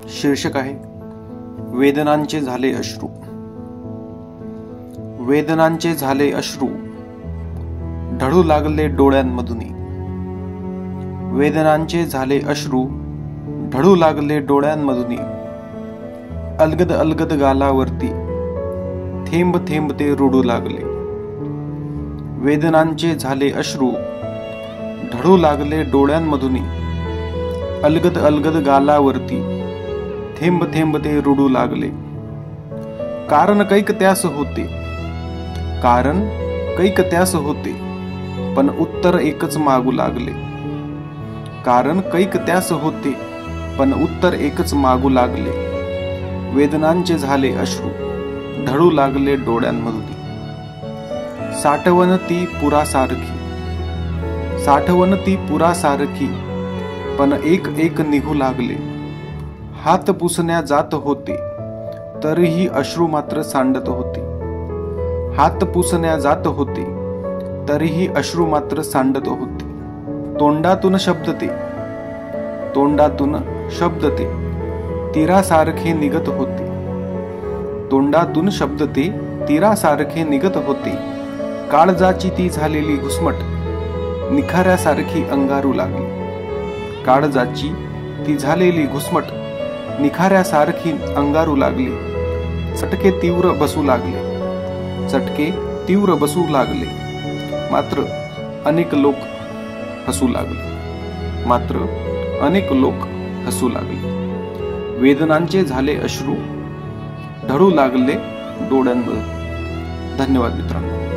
शीर्षक आहे वेदनांचे झाले अश्रू। वेदनांचे झाले अश्रू ढळू लागले डोळ्यांमधूनी। वेदनांचे झाले अश्रू ढळू लागले डोळ्यांमधूनी। अलगद अलगद गालावरती थेंब थेंब ते रुडू लागले। वेदनांचे झाले अश्रू ढळू लागले डोळ्यांमधूनी। अलगद अलगद गालावरती थेंब थेंब ते रुडू लागले। कारण कैक त्यास होते, कारण कैक त्यास होते, पण उत्तर एकच मागू लागले। कारण कैक त्यास होते, पण उत्तर एकच मागू लागले। वेदनांचे झाले अश्रू ढळू लागले डोळ्यांमधून। साठवण ती पुरासारखी, साठवण ती पुरासारखी, पण एक एक निघू लागले। हात पुसण्या जात होते, तरीही अश्रू मात्र सांडत होते। हात पुसण्या जात होते, तरीही अश्रू मात्र सांडत होते। तोंडातून शब्द ते, तोंडातून शब्द ते तीरासारखे निघत होते। तोंडातून शब्द ते तीरासारखे निघत होते। काळजाची ती झालेली घुसमट निखाऱ्यासारखी अंगारू लागली। काळजाची ती झालेली घुसमट निखाऱ्यासारखी अंगारू लागली। चटके तीव्र बसू लागले, चटके तीव्र बसू लागले। मात्र अनेक लोक हसू लागले, मात्र अनेक लोक हसू लागले। वेदनांचे झाले अश्रू ढळू लागले डोळ्यांमध्ये। धन्यवाद मित्रांनो।